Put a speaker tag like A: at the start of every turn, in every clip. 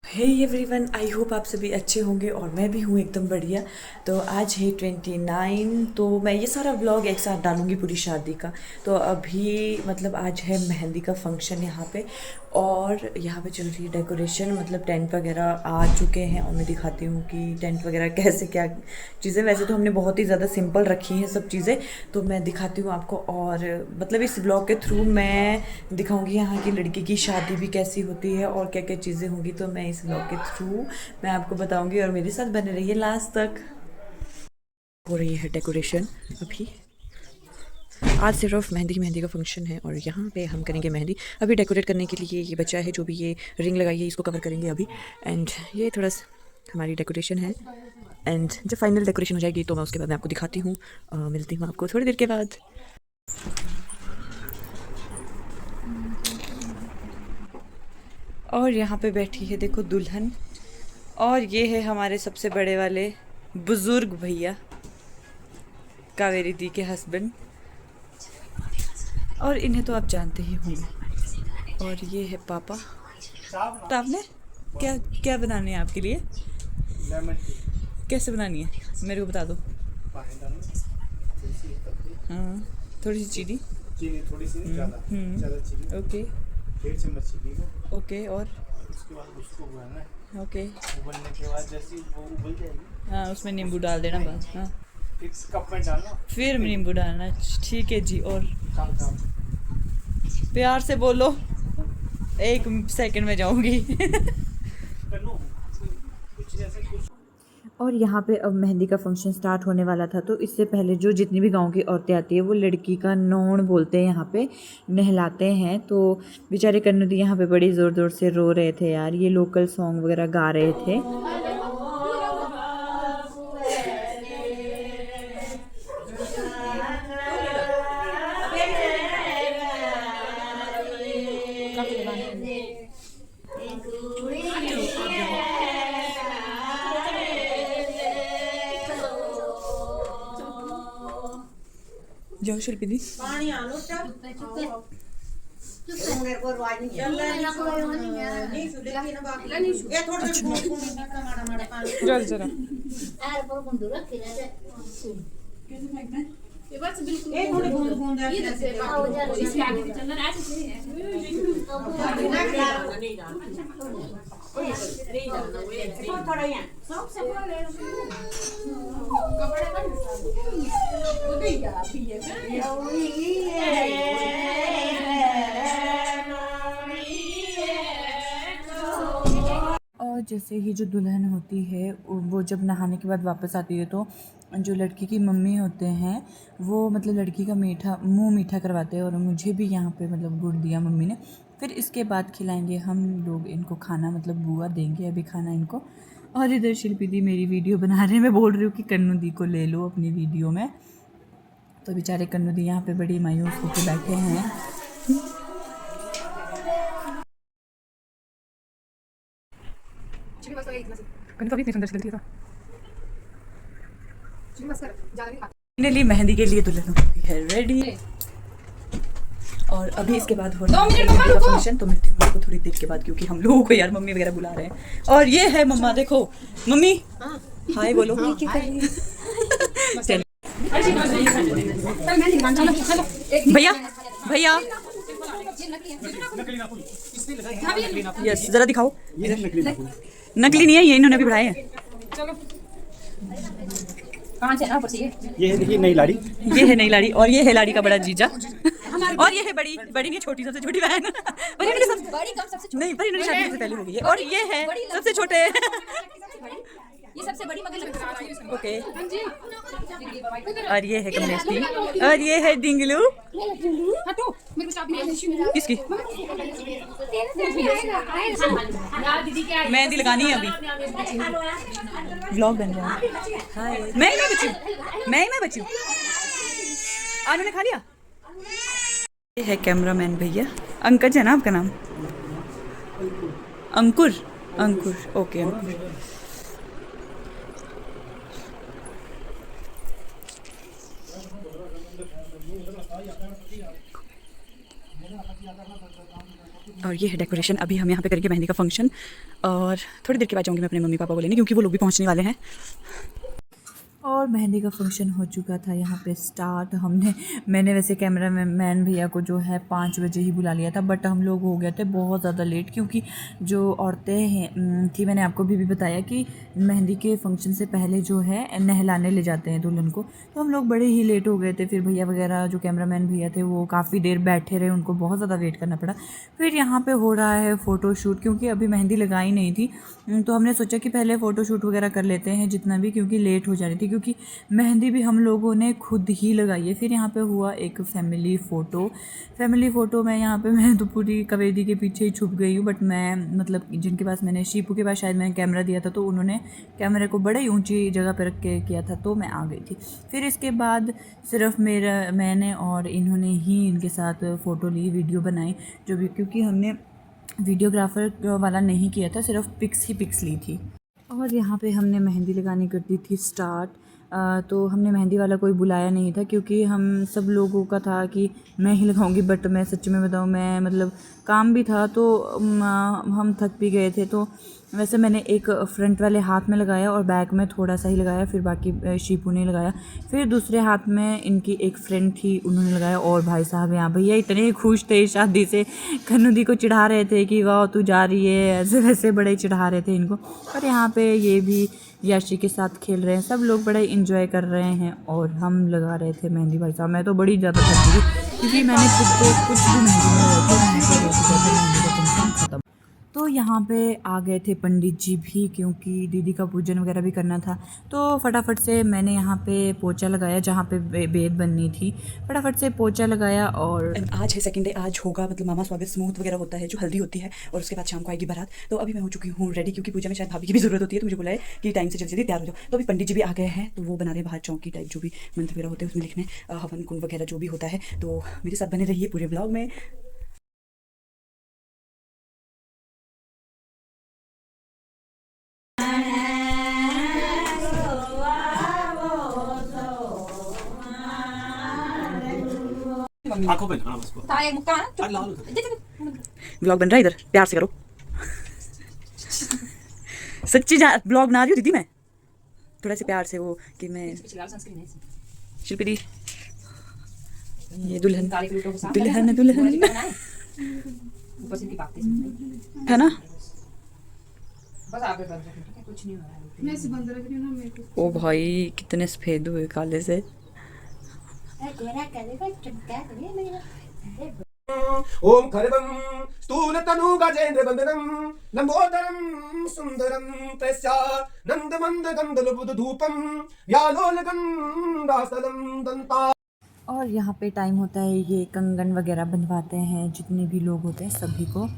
A: Hey everyone, I hope आप सभी अच्छे होंगे और मैं भी हूँ एकदम बढ़िया। तो आज है 29, तो मैं ये सारा व्लॉग एक साथ डालूँगी पूरी शादी का। तो अभी मतलब आज है मेहंदी का फंक्शन यहाँ पे, और यहाँ पे चल रही है डेकोरेशन। मतलब टेंट वगैरह आ चुके हैं और मैं दिखाती हूँ कि टेंट वगैरह कैसे क्या चीज़ें। वैसे तो हमने बहुत ही ज़्यादा सिंपल रखी हैं सब चीज़ें, तो मैं दिखाती हूँ आपको। और मतलब इस ब्लॉग के थ्रू मैं दिखाऊंगी यहाँ की लड़की की शादी भी कैसी होती है और क्या क्या चीज़ें होंगी। तो मैं इस ब्लॉग के थ्रू मैं आपको बताऊंगी और मेरे साथ बने रहिए लास्ट तक। हो रही है डेकोरेशन अभी। आज सिर्फ मेहंदी मेहंदी का फंक्शन है और यहाँ पे हम करेंगे मेहंदी। अभी डेकोरेट करने के लिए ये बचा है, जो भी ये रिंग लगाई है इसको कवर करेंगे अभी। एंड ये थोड़ा सा हमारी डेकोरेशन है। एंड जब फाइनल डेकोरेशन हो जाएगी तो मैं उसके बाद मैं आपको दिखाती हूँ। मिलती हूँ आपको थोड़ी देर के बाद। और यहाँ पे बैठी है देखो दुल्हन, और ये है हमारे सबसे बड़े वाले बुजुर्ग भैया, कावेरी दी के हस्बैंड। और इन्हें तो आप जानते ही होंगे। और ये है पापा। तो आपने क्या क्या बनाने हैं आपके लिए?
B: Lemon tea.
A: कैसे बनानी है मेरे को बता दो।
B: पानी डालो, थोड़ी सी पत्ती,
A: हाँ, थोड़ी सी चीनी।
B: चीनी थोड़ी सी नहीं, ज़्यादा चीनी।
A: ओके
B: 1.5 चम्मच चीनी को,
A: ओके। और
B: उसके बाद उसको उबालना है।
A: ओके।
B: उबलने के बाद जैसे ही वो उबल जाएगी,
A: हाँ, उसमें नींबू डाल देना बस। हाँ,
B: इस कप में डालना।
A: फिर नींबू डालना। ठीक है जी। और
B: काम काम
A: प्यार से बोलो, 1 सेकंड में जाऊंगी।
B: कर लो, कुछ जैसे कुछ।
A: और यहाँ पे अब मेहंदी का फंक्शन स्टार्ट होने वाला था, तो इससे पहले जो जितनी भी गांव की औरतें आती है वो लड़की का नौण बोलते हैं, यहाँ पे नहलाते हैं। तो बेचारे कन्नूदी यहाँ पे बड़ी ज़ोर ज़ोर से रो रहे थे यार, ये लोकल सॉन्ग वगैरह गा रहे थे। जाओ शिल्पी दी।
C: पानी आलो चुप मेरे को आवाज नहीं चल नहीं सुन लेकिन बाकी ये थोड़ा सा माड़ा माड़ा पानी
A: जरा जरा
D: यार पर बंदूक रखे रहते
C: ये बस बिल्कुल ये थोड़ी बूंद बूंद है ऐसे
D: आओ जा
C: इसके आगे के चंदन ऐसे नहीं है नहीं डालना वो थोड़ा यहाँ सबसे पहले कपड़े बन वो भी या पिए
A: और जैसे ही जो दुल्हन होती है वो जब नहाने के बाद वापस आती है, तो जो लड़की की मम्मी होते हैं वो मतलब लड़की का मुंह मीठा करवाते हैं। और मुझे भी यहाँ पे मतलब गुड़ दिया मम्मी ने। फिर इसके बाद खिलाएंगे हम लोग इनको खाना, मतलब बुआ देंगे अभी खाना इनको। और इधर शिल्पी दी मेरी वीडियो बना रहे हैं। मैं बोल रही हूँ कि कन्नू दी को ले लो अपनी वीडियो में, तो बेचारे कन्नू दी यहाँ पे बड़ी मायूस होकर बैठे हैं। फाइनली मेहंदी के लिए दुल्हन है रेडी। और अभी इसके बाद हो रहा है मेहंदी का फंक्शन, तो मिलती हूँ आपको थोड़ी देर के बाद, क्योंकि हम लोगों को यार मम्मी वगैरह बुला रहे हैं। और ये है मम्मा, देखो मम्मी हाय बोलो। चलो भैया भैया यस जरा दिखाओ। नकली नहीं है ये, इन्होंने भी बढ़ाए हैं।
C: कहां से ऊपर से
B: ये है, देखिए नई लाड़ी।
A: ये है नई लाड़ी, और ये है लाड़ी का बड़ा जीजा, और ये है बड़ी बड़ी नहीं छोटी, सबसे छोटी बहन।
D: बड़ी कम सबसे
A: नहीं, पर इन्होंने शादी से पहले हो गई है। और ये है सबसे छोटे।
D: ये सबसे बड़ी मगर
A: ओके। और ये है कमलेश दी, और ये है डिंगलू।
C: हटो मेरे को चाबी
A: किसकी?
C: दीदी क्या
A: मेहंदी लगानी है अभी, व्लॉग बन रहा है। हाय, मैं बची हूँ। आनू ने खा लिया। ये है कैमरामैन भैया, अंकज है ना आपका नाम? अंकुर। अंकुर, ओके अंकुर। और ये है डेकोरेशन। अभी हम यहाँ पे करेंगे मेहंदी का फंक्शन और थोड़ी देर के बाद जाऊँगी मैं अपने मम्मी पापा को लेने, क्योंकि वो लोग भी पहुँचने वाले हैं। और मेहंदी का फंक्शन हो चुका था यहाँ पे स्टार्ट। मैंने वैसे कैमरा मैन भैया को जो है 5 बजे ही बुला लिया था, बट हम लोग हो गए थे बहुत ज़्यादा लेट, क्योंकि जो औरतें हैं थी, मैंने आपको भी बताया कि मेहंदी के फंक्शन से पहले जो है नहलाने ले जाते हैं दुल्हन को, तो हम लोग बड़े ही लेट हो गए थे। फिर भैया वगैरह जो कैमरा मैन भैया थे वो काफ़ी देर बैठे रहे, उनको बहुत ज़्यादा वेट करना पड़ा। फिर यहाँ पर हो रहा है फ़ोटोशूट, क्योंकि अभी मेहंदी लगाई नहीं थी, तो हमने सोचा कि पहले फ़ोटोशूट वगैरह कर लेते हैं जितना भी, क्योंकि लेट हो जा रही थी, क्योंकि मेहंदी भी हम लोगों ने खुद ही लगाई है। फिर यहाँ पे हुआ एक फैमिली फ़ोटो में यहाँ पे मैं तो पूरी कवेदी के पीछे ही छुप गई हूँ, बट मैं मतलब जिनके पास मैंने शीपू के पास शायद मैंने कैमरा दिया था, तो उन्होंने कैमरे को बड़े ही ऊंची जगह पर रख के किया था, तो मैं आ गई थी। फिर इसके बाद सिर्फ मैंने और इन्होंने ही इनके साथ फ़ोटो ली, वीडियो बनाई जो भी, क्योंकि हमने वीडियोग्राफर वाला नहीं किया था, सिर्फ पिक्स ली थी। और यहाँ पे हमने मेहंदी लगानी कर दी थी स्टार्ट। तो हमने मेहंदी वाला कोई बुलाया नहीं था, क्योंकि हम सब लोगों का था कि मैं ही लगाऊंगी, बट मैं सच में बताऊँ, मैं मतलब काम भी था तो हम थक भी गए थे। तो वैसे मैंने एक फ्रंट वाले हाथ में लगाया और बैक में थोड़ा सा ही लगाया, फिर बाकी शीपू ने लगाया। फिर दूसरे हाथ में इनकी एक फ्रेंड थी, उन्होंने लगाया। और भाई साहब यहाँ भैया इतने खुश थे शादी से, कन्नू दी को चिढ़ा रहे थे कि वाह तू जा रही है, ऐसे वैसे बड़े चिढ़ा रहे थे इनको। और यहाँ पे ये भी याशी के साथ खेल रहे हैं, सब लोग बड़े इंजॉय कर रहे हैं। और हम लगा रहे थे मेहंदी। भाई साहब मैं तो बड़ी ज़्यादा थक गई, क्योंकि मैंने खुद को कुछ भी मेहंदी नहीं लगाई थी। तो यहाँ पे आ गए थे पंडित जी भी, क्योंकि दीदी का पूजन वगैरह भी करना था। तो फटाफट से मैंने यहाँ पे पोछा लगाया, जहाँ पे बेद बननी थी, फटाफट से पोछा लगाया। और आज है सेकंड डे, आज होगा मतलब मामा स्वागत, स्मूथ वगैरह होता है, जो हल्दी होती है, और उसके बाद शाम को आएगी बारात। तो अभी मैं हो चुकी हूँ रेडी, क्योंकि पूजा में शायद भाभी की भी ज़रूरत होती है, तो मुझे बुलाए कि टाइम से जल्दी तैयार हो जाओ। तो अभी पंडित जी भी आ गए हैं, तो वो बना रहे बाहर चौकी टाइप, जो भी मंत्र वगैरह होते हैं उसमें लिखने, हवन कुंड वगैरह जो भी होता है। तो मेरे साथ बने रहिए पूरे ब्लॉग में।
B: आंखों पे लगाना बस।
D: ताए मुक्का ना
B: लाल
A: ब्लॉग बन रहा है, इधर प्यार से करो। सच्ची ब्लॉग बना रही हूँ दीदी मैं, थोड़ा से प्यार से वो कि मैं शिल्पी दी, ये दुल्हन दुल्हन दुल्हन है ना।
D: बस आप कुछ नहीं हो रहा है, मैं से बंद रख रही हूं ना मेरे को।
A: ओ भाई कितने सफेद हुए काले से।
E: ओम खरवं स्थूलतनु गजेंद्र वंदनम लंबोदरम सुंदरम तस्या नंदमंद गंधलबुद धूपम व्यालोलगंधासलम दंता।
A: और यहाँ पे टाइम होता है, ये कंगन वगैरह बनवाते हैं, जितने भी लोग होते हैं सभी को।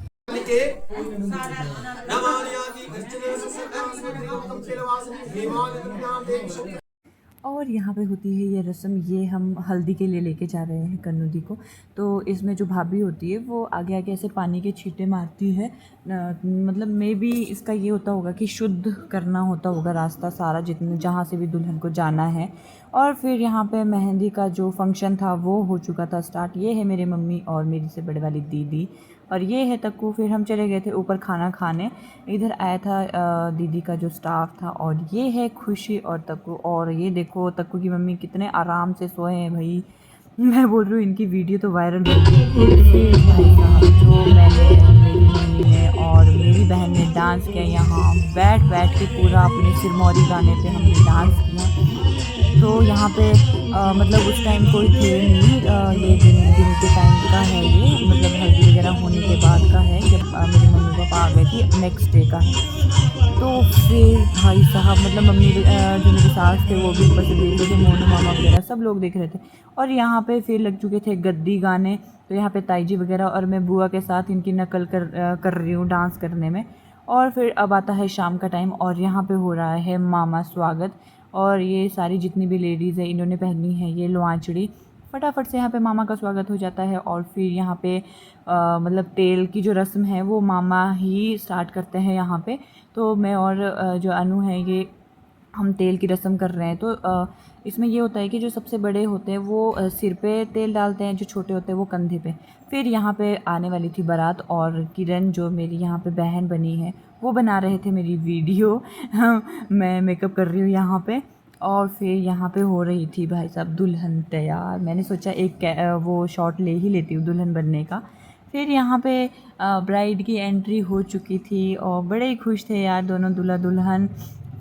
A: और यहाँ पे होती है ये रस्म, ये हम हल्दी के लिए लेके जा रहे हैं कन्नू दी को। तो इसमें जो भाभी होती है वो आगे आगे ऐसे पानी के छींटे मारती है, मतलब मे बी इसका ये होता होगा कि शुद्ध करना होता होगा रास्ता सारा, जितने जहाँ से भी दुल्हन को जाना है। और फिर यहाँ पे मेहंदी का जो फंक्शन था वो हो चुका था स्टार्ट। ये है मेरे मम्मी और मेरी से बड़े वाली दीदी, और ये है तक्कू। फिर हम चले गए थे ऊपर खाना खाने, इधर आया था दीदी का जो स्टाफ था। और ये है खुशी और तक्कू, और ये देखो तक्कू की मम्मी कितने आराम से सोए हैं भाई। मैं बोल रही हूँ इनकी वीडियो तो वायरल हो गई। भाई साहब जो मैंने, मेरी मम्मी ने और मेरी बहन ने डांस किया, यहाँ बैठ बैठ के पूरा अपने सिरमौरी गाने पे हमने डांस किया। तो यहाँ पे मतलब उस टाइम कोई थे नहीं, ये दिन के टाइम का है, ये मतलब हल्दी वगैरह होने के बाद का है, जब मेरी मम्मी पापा आ गए थे नेक्स्ट डे का है। तो फिर भाई साहब मतलब मम्मी जो मेरी सास थे वो भी ऊपर से देख रहे थे, मोनू मामा वगैरह सब लोग देख रहे थे। और यहाँ पे फिर लग चुके थे गद्दी गाने, तो यहाँ पे ताई जी वगैरह और मैं बुआ के साथ इनकी नकल कर रही हूँ डांस करने में। और फिर अब आता है शाम का टाइम, और यहाँ पे हो रहा है मामा स्वागत। और ये सारी जितनी भी लेडीज़ है इन्होंने पहनी है ये लोआंचड़ी। फटाफट से यहाँ पे मामा का स्वागत हो जाता है। और फिर यहाँ पे मतलब तेल की जो रस्म है वो मामा ही स्टार्ट करते हैं यहाँ पे। तो मैं और जो अनु है ये हम तेल की रस्म कर रहे हैं। तो इसमें ये होता है कि जो सबसे बड़े होते हैं वो सिर पे तेल डालते हैं, जो छोटे होते हैं वो कंधे पे। फिर यहाँ पे आने वाली थी बारात और किरण जो मेरी यहाँ पे बहन बनी है वो बना रहे थे मेरी वीडियो। मैं मेकअप कर रही हूँ यहाँ पे, और फिर यहाँ पे हो रही थी भाई साहब दुल्हन तैयार। मैंने सोचा एक वो शॉट ले ही लेती हूँ दुल्हन बनने का। फिर यहाँ पे ब्राइड की एंट्री हो चुकी थी और बड़े ही खुश थे यार दोनों दूल्हा दुल्हन।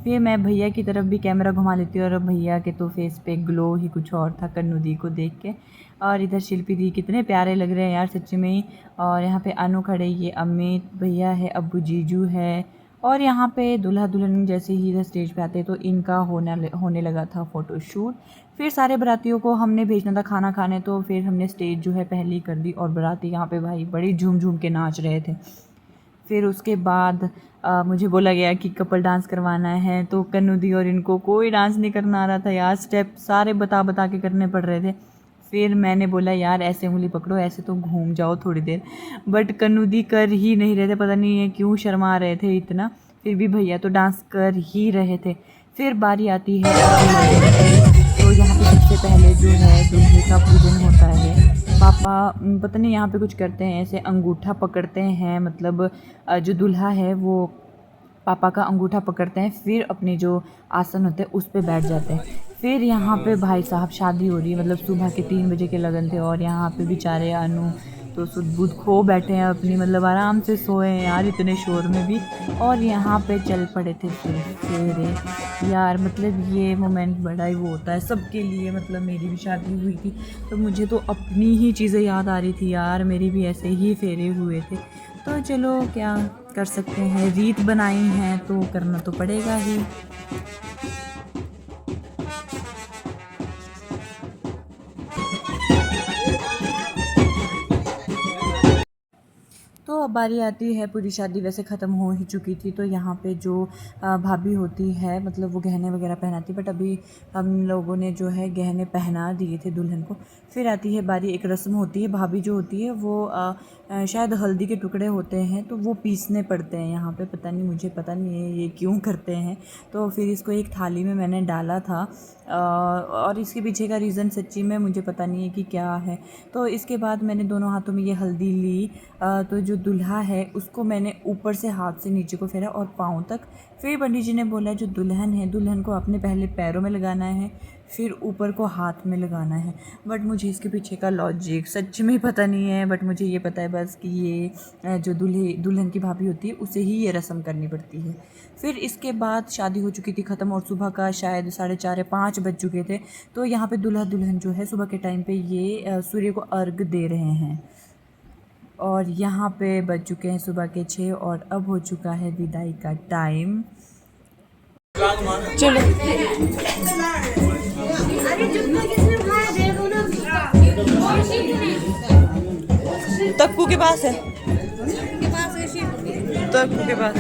A: फिर मैं भैया की तरफ भी कैमरा घुमा लेती हूँ और भैया के तो फेस पे ग्लो ही कुछ और था कन्नू दी को देख के। और इधर शिल्पी दी कितने प्यारे लग रहे हैं यार सच्ची में ही। और यहाँ पे अनु खड़े, ये अमित भैया है, अब्बू जीजू है। और यहाँ पे दूल्हा दुल्हन जैसे ही इधर स्टेज पे आते तो इनका होने लगा था फ़ोटोशूट। फिर सारे बारातियों को हमने भेजना था खाना खाने, तो फिर हमने स्टेज जो है पहले ही कर दी और बाराती यहाँ पे भाई बड़ी झूम झूम के नाच रहे थे। फिर उसके बाद मुझे बोला गया कि कपल डांस करवाना है, तो कन्नू दी और इनको कोई डांस नहीं करना आ रहा था यार, स्टेप सारे बता के करने पड़ रहे थे। फिर मैंने बोला यार ऐसे उंगली पकड़ो, ऐसे तो घूम जाओ थोड़ी देर, बट कन्नू दी कर ही नहीं रहे थे, पता नहीं है क्यों शर्मा रहे थे इतना। फिर भी भैया तो डांस कर ही रहे थे। फिर बारी आती है तो यहाँ पे सबसे पहले जो है दूल्हे का पूजन होता है। पापा पता नहीं यहाँ पे कुछ करते हैं, ऐसे अंगूठा पकड़ते हैं, मतलब जो दूल्हा है वो पापा का अंगूठा पकड़ते हैं, फिर अपने जो आसन होते हैं उस पे बैठ जाते हैं। फिर यहाँ पे भाई साहब शादी हो रही है, मतलब सुबह के 3 बजे के लगन थे और यहाँ पे बेचारे अनु तो सुध-बुध खो बैठे हैं अपनी, मतलब आराम से सोए हैं यार इतने शोर में भी। और यहाँ पे चल पड़े थे फेरे यार, मतलब ये मोमेंट बड़ा ही वो होता है सबके लिए। मतलब मेरी भी शादी हुई थी तो मुझे तो अपनी ही चीज़ें याद आ रही थी यार, मेरी भी ऐसे ही फेरे हुए थे। तो चलो क्या कर सकते हैं, रीत बनाई हैं तो करना तो पड़ेगा ही। तो अब बारी आती है, पूरी शादी वैसे ख़त्म हो ही चुकी थी, तो यहाँ पे जो भाभी होती है मतलब वो गहने वगैरह पहनाती, बट अभी हम लोगों ने जो है गहने पहना दिए थे दुल्हन को। फिर आती है बारी, एक रस्म होती है, भाभी जो होती है वो शायद हल्दी के टुकड़े होते हैं तो वो पीसने पड़ते हैं यहाँ पे, पता नहीं, मुझे पता नहीं है ये क्यों करते हैं। तो फिर इसको एक थाली में मैंने डाला था और इसके पीछे का रीज़न सच्ची में मुझे पता नहीं है कि क्या है। तो इसके बाद मैंने दोनों हाथों में ये हल्दी ली, तो जो दूल्हा है उसको मैंने ऊपर से हाथ से नीचे को फेरा और पाँव तक। फिर पंडित जी ने बोला जो दुल्हन है, दुल्हन को अपने पहले पैरों में लगाना है, फिर ऊपर को हाथ में लगाना है। बट मुझे इसके पीछे का लॉजिक सच में पता नहीं है, बट मुझे ये पता है बस कि ये जो दुल्हन की भाभी होती है उसे ही ये रस्म करनी पड़ती है। फिर इसके बाद शादी हो चुकी थी ख़त्म और सुबह का शायद 4:30 या 5 बज चुके थे। तो यहाँ पे दूल्हा दुल्हन जो है सुबह के टाइम पे ये सूर्य को अर्घ दे रहे हैं और यहाँ पे बज चुके हैं सुबह के 6 और अब हो चुका है विदाई का टाइम। चलो तक्कू के पास है, तक्कू के पास।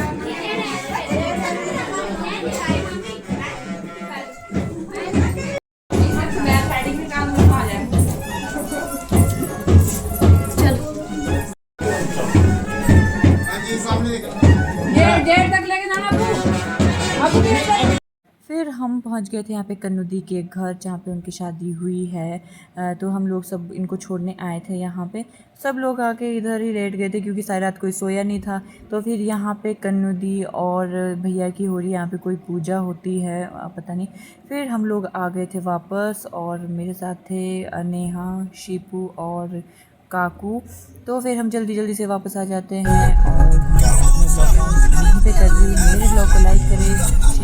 A: फिर हम पहुंच गए थे यहाँ पे कन्नू दी के घर जहाँ पे उनकी शादी हुई है। तो हम लोग सब इनको छोड़ने आए थे यहाँ पे, सब लोग आके इधर ही लेट गए थे क्योंकि सारी रात कोई सोया नहीं था। तो फिर यहाँ पे कन्नू दी और भैया की हो रही है यहाँ पे कोई पूजा होती है पता नहीं। फिर हम लोग आ गए थे वापस और मेरे साथ थे नेहा, शिपू और काकू। तो फिर हम जल्दी से वापस आ जाते हैं और यहीं पे कर रही। मेरे ब्लॉग को लाइक करें,